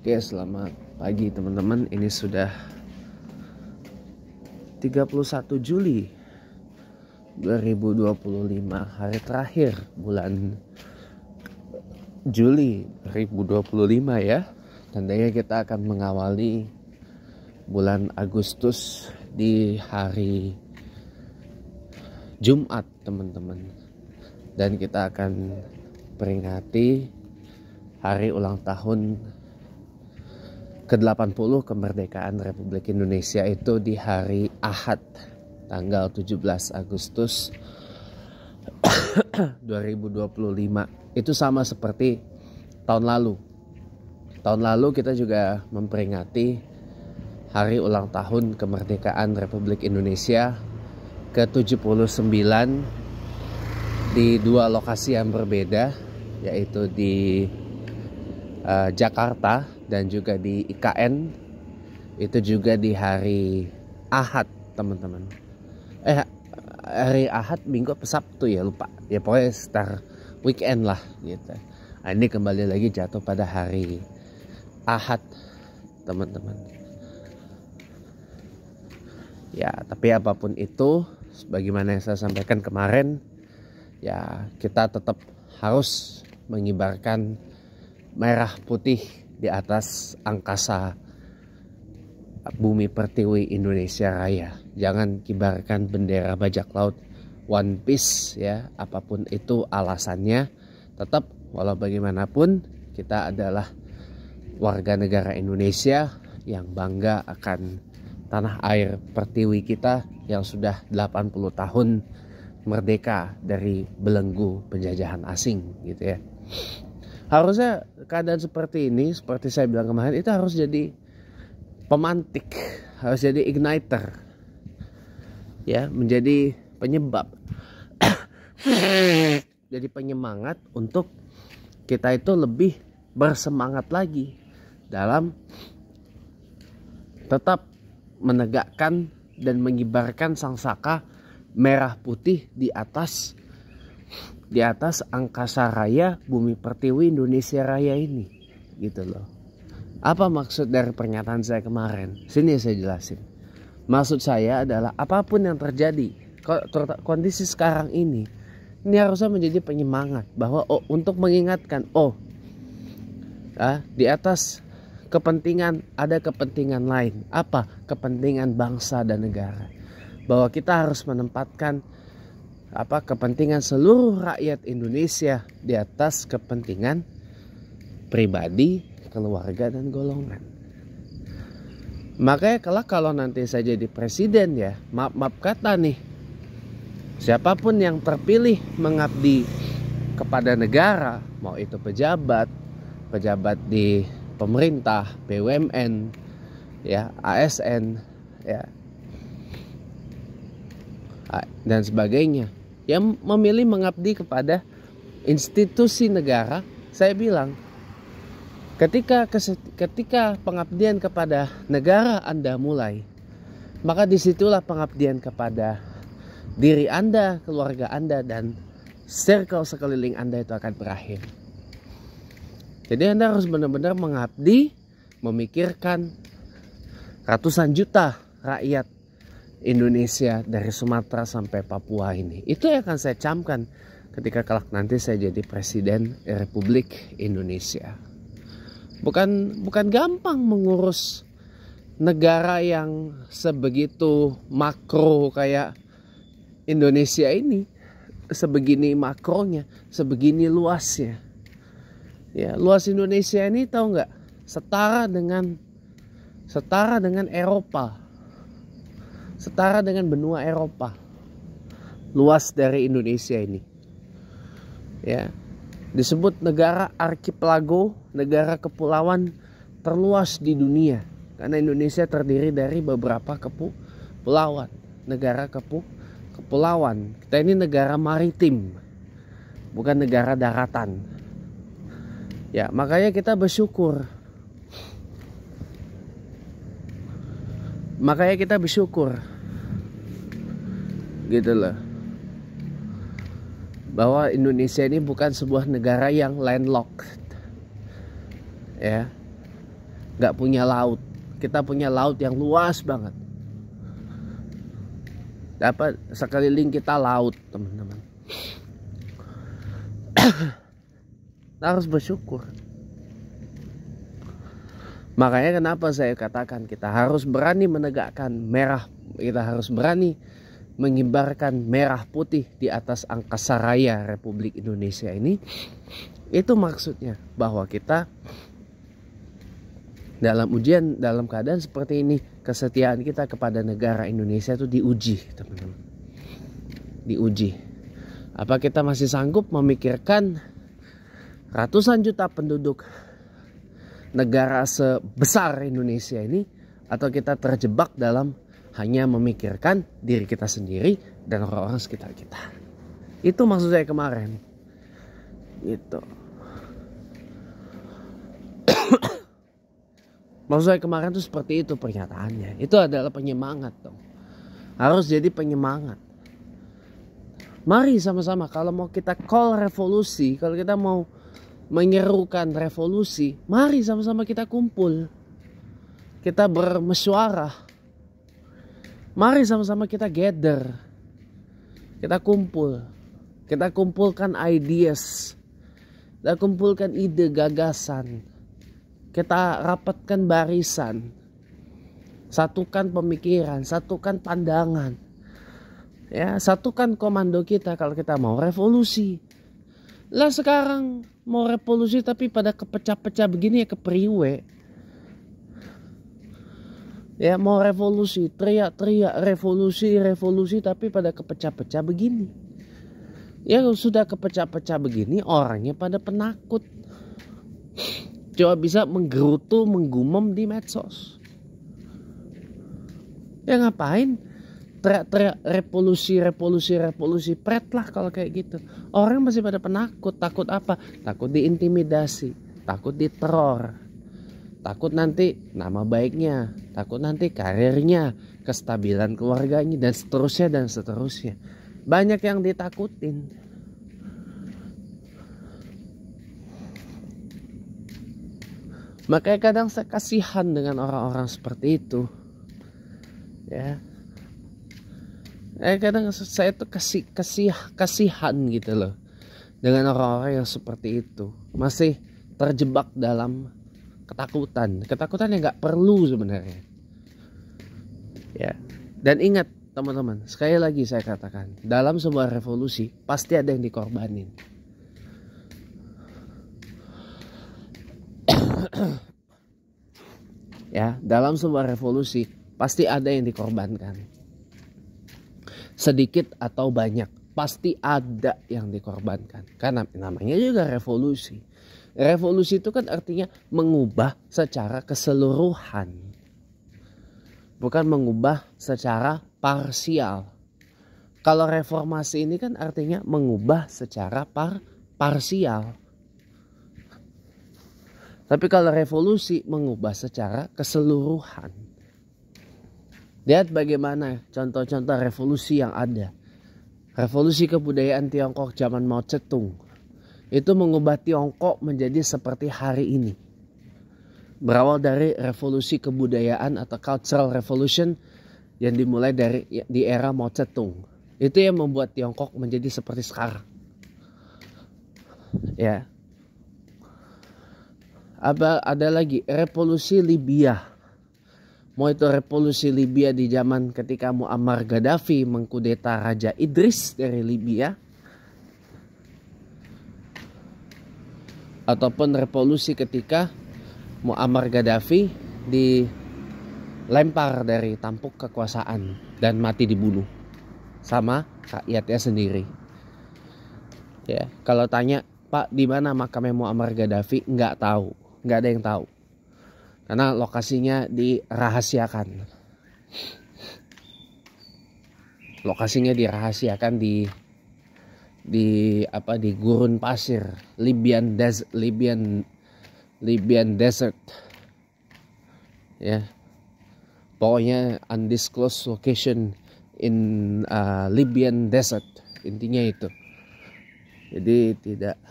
Oke, selamat pagi teman-teman. Ini sudah 31 Juli 2025, hari terakhir bulan Juli 2025 ya. Tandanya kita akan mengawali bulan Agustus di hari Jumat teman-teman. Dan kita akan peringati hari ulang tahun ke-80 kemerdekaan Republik Indonesia itu di hari Ahad tanggal 17 Agustus 2025. Itu sama seperti tahun lalu. Tahun lalu kita juga memperingati hari ulang tahun kemerdekaan Republik Indonesia ke-79 di dua lokasi yang berbeda, yaitu di Jakarta dan juga di IKN. Itu juga di hari Ahad teman-teman. Hari Ahad, Minggu apa Sabtu ya, lupa ya, pokoknya sekitar weekend lah gitu. Nah, ini kembali lagi jatuh pada hari Ahad teman-teman ya. Tapi apapun itu, sebagaimana yang saya sampaikan kemarin ya, kita tetap harus mengibarkan merah putih di atas angkasa bumi pertiwi Indonesia Raya. Jangan kibarkan bendera bajak laut One Piece ya, apapun itu alasannya. Tetap walau bagaimanapun kita adalah warga negara Indonesia yang bangga akan tanah air pertiwi kita yang sudah 80 tahun merdeka dari belenggu penjajahan asing gitu ya. Harusnya keadaan seperti ini, seperti saya bilang kemarin, itu harus jadi pemantik, harus jadi igniter ya, menjadi penyebab jadi penyemangat untuk kita itu lebih bersemangat lagi dalam tetap menegakkan dan mengibarkan sangsaka merah putih di atas angkasa raya bumi pertiwi Indonesia Raya ini gitu loh. Apa maksud dari pernyataan saya kemarin? Sini saya jelasin. Maksud saya adalah apapun yang terjadi, kondisi sekarang ini harusnya menjadi penyemangat bahwa untuk mengingatkan di atas kepentingan ada kepentingan lain. Apa? Kepentingan bangsa dan negara. Bahwa kita harus menempatkan kepentingan seluruh rakyat Indonesia di atas kepentingan pribadi, keluarga dan golongan. Makanya kalau nanti saya jadi presiden ya, maaf kata nih, siapapun yang terpilih mengabdi kepada negara, mau itu pejabat di pemerintah, BUMN ya, ASN ya, dan sebagainya, yang memilih mengabdi kepada institusi negara, saya bilang ketika pengabdian kepada negara Anda mulai, maka disitulah pengabdian kepada diri Anda, keluarga Anda, dan circle sekeliling Anda itu akan berakhir. Jadi Anda harus benar-benar mengabdi, memikirkan ratusan juta rakyat Indonesia dari Sumatera sampai Papua ini. Itu yang akan saya camkan ketika kelak nanti saya jadi presiden Republik Indonesia. Bukan gampang mengurus negara yang sebegitu makro kayak Indonesia ini. Sebegini makronya, sebegini luasnya. Ya, luas Indonesia ini tahu nggak? Setara dengan Eropa. Setara dengan benua Eropa. Luas dari Indonesia ini. Ya. Disebut negara arkipelago, negara kepulauan terluas di dunia. Karena Indonesia terdiri dari beberapa kepulauan, negara kepulauan. Kita ini negara maritim, bukan negara daratan. Ya, makanya kita bersyukur. Gitu loh. Bahwa Indonesia ini bukan sebuah negara yang landlocked. Ya. nggak punya laut. Kita punya laut yang luas banget. Dapat sekeliling kita laut, teman-teman. Kita harus bersyukur. Makanya kenapa saya katakan kita harus berani menegakkan merah. Kita harus berani mengibarkan merah putih di atas angkasa raya Republik Indonesia ini. Itu maksudnya bahwa kita dalam ujian, dalam keadaan seperti ini, kesetiaan kita kepada negara Indonesia itu diuji, teman-teman. Diuji. Apa kita masih sanggup memikirkan ratusan juta penduduk negara sebesar Indonesia ini, atau kita terjebak dalam hanya memikirkan diri kita sendiri dan orang-orang sekitar kita? Itu maksud saya kemarin. Gitu. Maksud saya kemarin tuh seperti itu pernyataannya. Itu adalah penyemangat dong. Harus jadi penyemangat. Mari sama-sama, kalau mau kita call revolusi, kalau kita mau menyerukan revolusi, mari sama-sama kita kumpul. Kita bermesyuarah. Mari sama-sama kita gather. Kita kumpul. Kita kumpulkan ideas. Kita kumpulkan ide, gagasan. Kita rapatkan barisan. Satukan pemikiran, satukan pandangan. Ya, satukan komando kita kalau kita mau revolusi. Lah sekarang mau revolusi tapi pada kepecah-pecah begini ya kepriwe. Ya mau revolusi, teriak-teriak revolusi tapi pada kepecah-pecah begini. Ya sudah kepecah-pecah begini, orangnya pada penakut. Coba bisa menggerutu, menggumam di medsos. Ya ngapain? Teriak-teriak revolusi, pret lah kalau kayak gitu. Orang masih pada penakut. Takut apa? Takut diintimidasi, takut diteror, takut nanti nama baiknya, takut nanti karirnya, kestabilan keluarganya, dan seterusnya. Banyak yang ditakutin. Makanya kadang saya kasihan dengan orang-orang seperti itu. Ya. Kadang saya tuh kasihan gitu loh dengan orang-orang yang seperti itu. Masih terjebak dalam ketakutan yang nggak perlu sebenarnya. Ya. Dan ingat teman-teman, sekali lagi saya katakan, dalam sebuah revolusi pasti ada yang dikorbanin. Ya, dalam sebuah revolusi pasti ada yang dikorbankan. Sedikit atau banyak, pasti ada yang dikorbankan. Karena namanya juga revolusi. Revolusi itu kan artinya mengubah secara keseluruhan. Bukan mengubah secara parsial. Kalau reformasi ini kan artinya mengubah secara parsial. Tapi kalau revolusi mengubah secara keseluruhan. Lihat bagaimana contoh-contoh revolusi yang ada. Revolusi kebudayaan Tiongkok zaman Mao Zedong. Itu mengubah Tiongkok menjadi seperti hari ini. Berawal dari revolusi kebudayaan atau cultural revolution yang dimulai di era Mao Zedong. Itu yang membuat Tiongkok menjadi seperti sekarang. Ya. Ada lagi revolusi Libya. Mau itu revolusi Libya di zaman ketika Muammar Gaddafi mengkudeta Raja Idris dari Libya, ataupun revolusi ketika Muammar Gaddafi dilempar dari tampuk kekuasaan dan mati dibunuh sama rakyatnya sendiri. Ya, kalau tanya, Pak, di mana makamnya Muammar Gaddafi? Nggak tahu. Nggak ada yang tahu. Karena lokasinya dirahasiakan. Lokasinya dirahasiakan di gurun pasir, Libyan desert. Ya. Pokoknya undisclosed location in Libyan desert. Intinya itu. Jadi tidak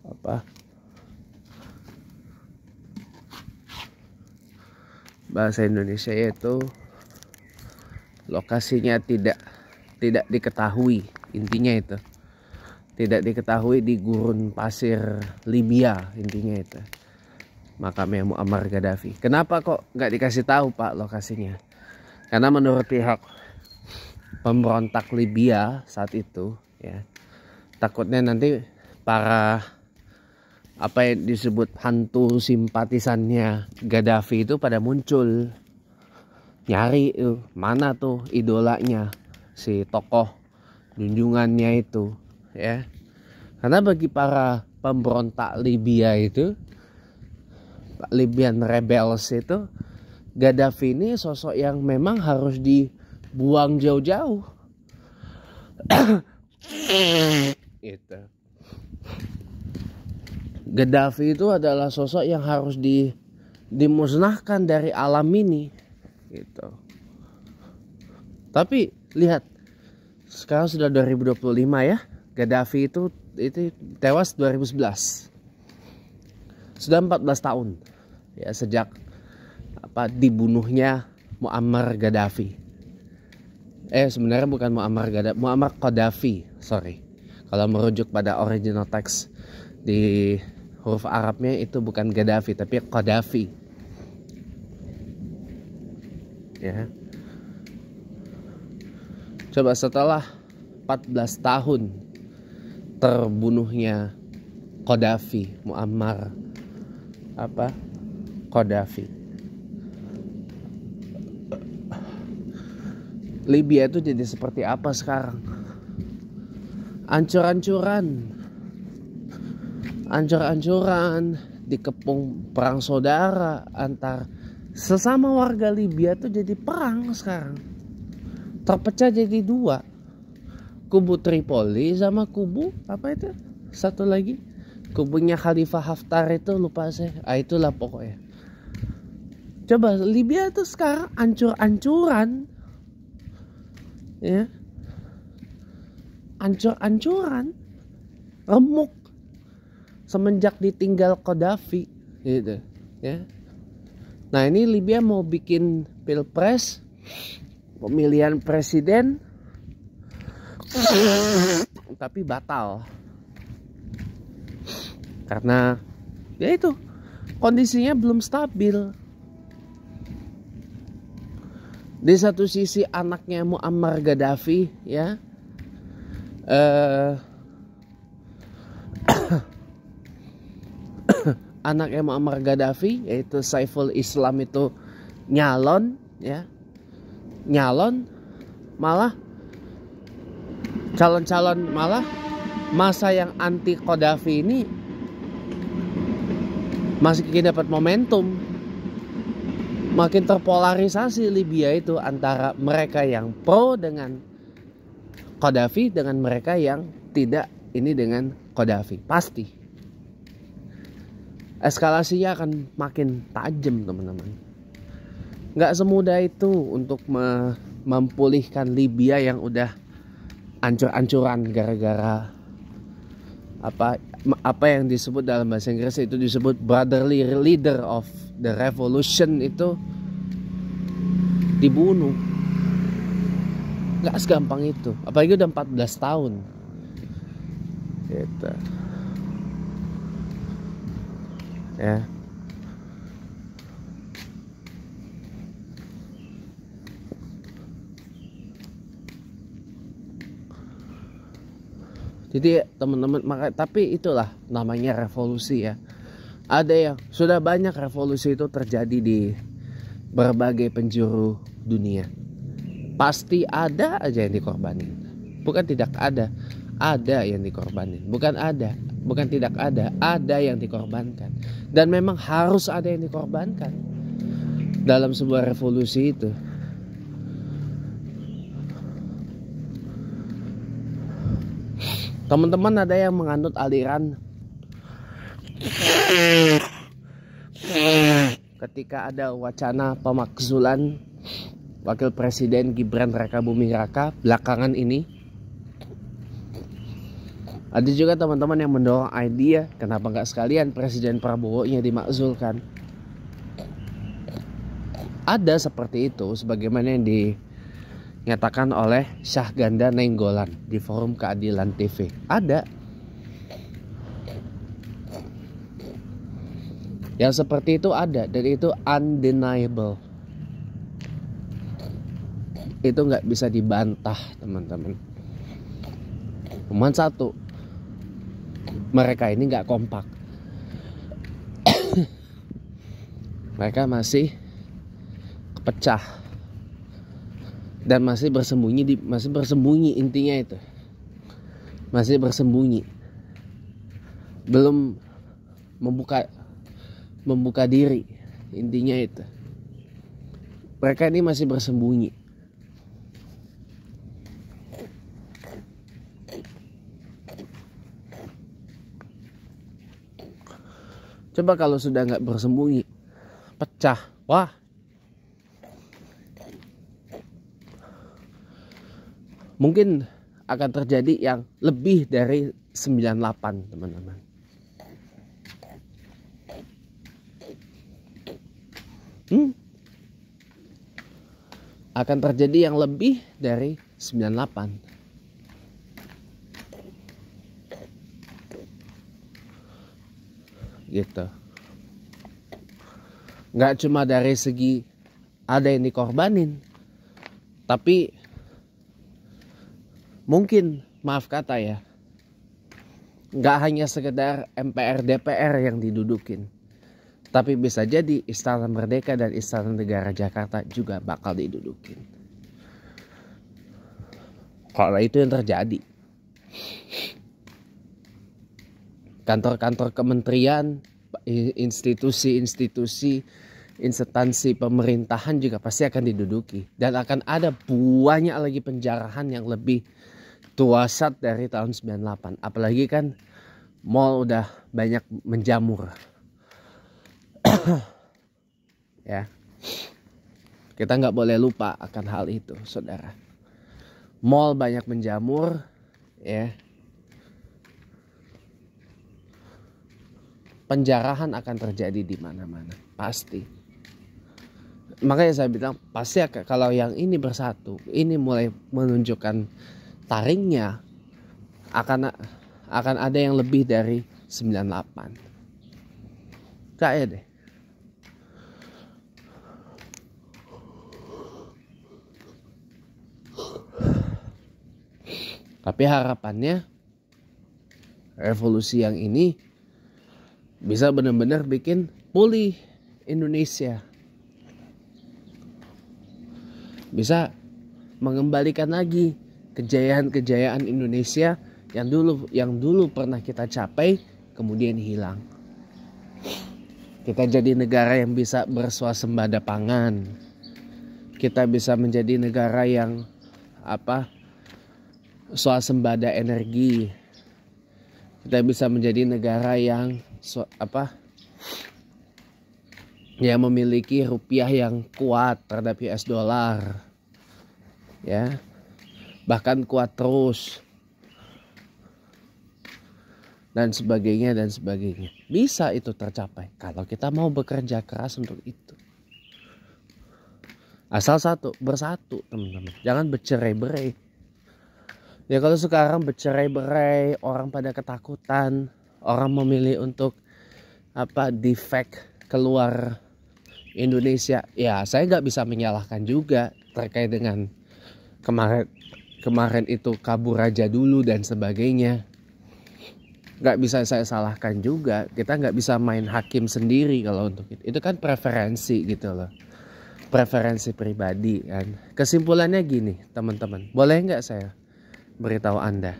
apa bahasa Indonesia, yaitu lokasinya tidak diketahui. Intinya itu tidak diketahui di gurun pasir Libya, intinya itu makamnya Muammar Gaddafi. Kenapa kok nggak dikasih tahu Pak lokasinya? Karena menurut pihak pemberontak Libya saat itu ya, takutnya nanti para apa yang disebut hantu simpatisannya Gaddafi itu pada muncul, nyari mana tuh idolanya, si tokoh junjungannya itu ya. Karena bagi para pemberontak Libya itu, Libyan rebels itu, Gaddafi ini sosok yang memang harus dibuang jauh-jauh. Itu. Gaddafi itu adalah sosok yang harus dimusnahkan dari alam ini. Gitu. Tapi lihat, sekarang sudah 2025 ya. Gaddafi itu tewas 2011. Sudah 14 tahun ya sejak dibunuhnya Muammar Gaddafi. Sebenarnya bukan Muammar Gaddafi, Muammar Qaddafi, sorry. Kalau merujuk pada original text di huruf Arabnya itu bukan Gaddafi tapi Qaddafi. Ya. Coba setelah 14 tahun terbunuhnya Qaddafi, Muammar Qaddafi, Libya itu jadi seperti apa sekarang? Ancur-ancuran, dikepung perang saudara antar sesama warga Libya itu, jadi perang sekarang. Terpecah jadi dua. Kubu Tripoli sama kubu apa itu? Satu lagi. Kubunya Khalifah Haftar itu lupa saya. Itulah pokoknya. Coba Libya itu sekarang ancur-ancuran. Ya. Ancur-ancuran. Remuk. Semenjak ditinggal Qaddafi gitu, ya. Nah, ini Libya mau bikin pilpres, pemilihan presiden, tapi batal. Karena ya itu, kondisinya belum stabil. Di satu sisi anaknya Muammar Gaddafi ya, anaknya Muammar Gaddafi yaitu Saiful Islam itu nyalon ya, malah calon-calon, malah masa yang anti Qaddafi ini masih dapat momentum. Makin terpolarisasi Libya itu antara mereka yang pro dengan Qaddafi dengan mereka yang tidak ini dengan Qaddafi. Pasti eskalasinya akan makin tajam, teman-teman. Nggak semudah itu untuk memulihkan Libya yang udah ancur-ancuran gara-gara apa yang disebut dalam bahasa Inggris itu disebut brotherly leader of the revolution itu dibunuh. Nggak segampang itu, apalagi udah 14 tahun gitu ya. Jadi teman-teman, tapi itulah namanya revolusi ya. Ada yang sudah banyak revolusi itu terjadi di berbagai penjuru dunia. Pasti ada aja yang dikorbanin. Bukan tidak ada yang dikorbanin. Bukan tidak ada yang dikorbankan. Dan memang harus ada yang dikorbankan dalam sebuah revolusi itu. Teman-teman, ada yang menganut aliran ketika ada wacana pemakzulan Wakil Presiden Gibran Raka Buming Raka belakangan ini, Ada juga teman-teman yang mendorong idea kenapa nggak sekalian Presiden Prabowo-nya dimakzulkan. Ada seperti itu sebagaimana yang dinyatakan oleh Syahganda Nainggolan di Forum Keadilan TV. Ada yang seperti itu, ada, dan itu undeniable. Itu nggak bisa dibantah teman-teman. Cuman satu, mereka ini nggak kompak. Mereka masih pecah dan masih bersembunyi intinya itu, masih bersembunyi, belum membuka diri, intinya itu. Mereka ini masih bersembunyi. Coba kalau sudah nggak bersembunyi, pecah, wah, mungkin akan terjadi yang lebih dari 98 teman-teman. Akan terjadi yang lebih dari 98. Gitu. Nggak cuma dari segi ada yang dikorbanin, tapi mungkin, maaf kata ya, nggak hanya sekedar MPR DPR yang didudukin, tapi bisa jadi Istana Merdeka dan Istana Negara Jakarta juga bakal didudukin. Kalau itu yang terjadi, kantor-kantor kementerian, institusi-institusi, instansi pemerintahan juga pasti akan diduduki. Dan akan ada banyak lagi penjarahan yang lebih tuasat dari tahun 98. Apalagi kan mall udah banyak menjamur. Ya, kita nggak boleh lupa akan hal itu, saudara. Mall banyak menjamur, ya. Penjarahan akan terjadi di mana-mana, pasti. Makanya saya bilang pasti kalau yang ini bersatu, ini mulai menunjukkan taringnya, akan ada yang lebih dari 98. Kayak deh. Tapi harapannya revolusi yang ini bisa benar-benar bikin pulih Indonesia. Bisa mengembalikan lagi kejayaan-kejayaan Indonesia yang dulu pernah kita capai kemudian hilang. Kita jadi negara yang bisa berswasembada pangan. Kita bisa menjadi negara yang swasembada energi. Kita bisa menjadi negara yang yang memiliki rupiah yang kuat terhadap US dollar, ya, bahkan kuat terus, dan sebagainya. Bisa itu tercapai kalau kita mau bekerja keras untuk itu. Asal bersatu teman-teman, jangan bercerai-berai. Ya kalau sekarang bercerai-berai, orang pada ketakutan, orang memilih untuk defect keluar Indonesia. Ya saya nggak bisa menyalahkan juga terkait dengan kemarin itu kabur aja dulu dan sebagainya. Nggak bisa saya salahkan juga. Kita nggak bisa main hakim sendiri kalau untuk itu. Itu kan preferensi gitu loh. Preferensi pribadi kan. Kesimpulannya gini teman-teman. Boleh nggak saya beritahu Anda?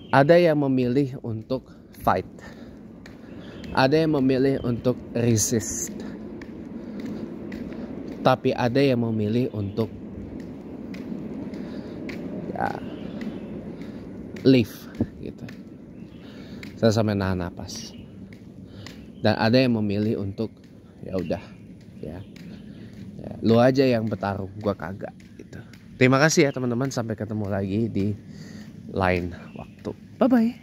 Ada yang memilih untuk fight. Ada yang memilih untuk resist. Tapi ada yang memilih untuk leave gitu. Saya sampai nahan napas. Dan ada yang memilih untuk ya udah ya, lu aja yang bertarung, gua kagak gitu. Terima kasih ya teman-teman, sampai ketemu lagi di lain waktu. Bye bye.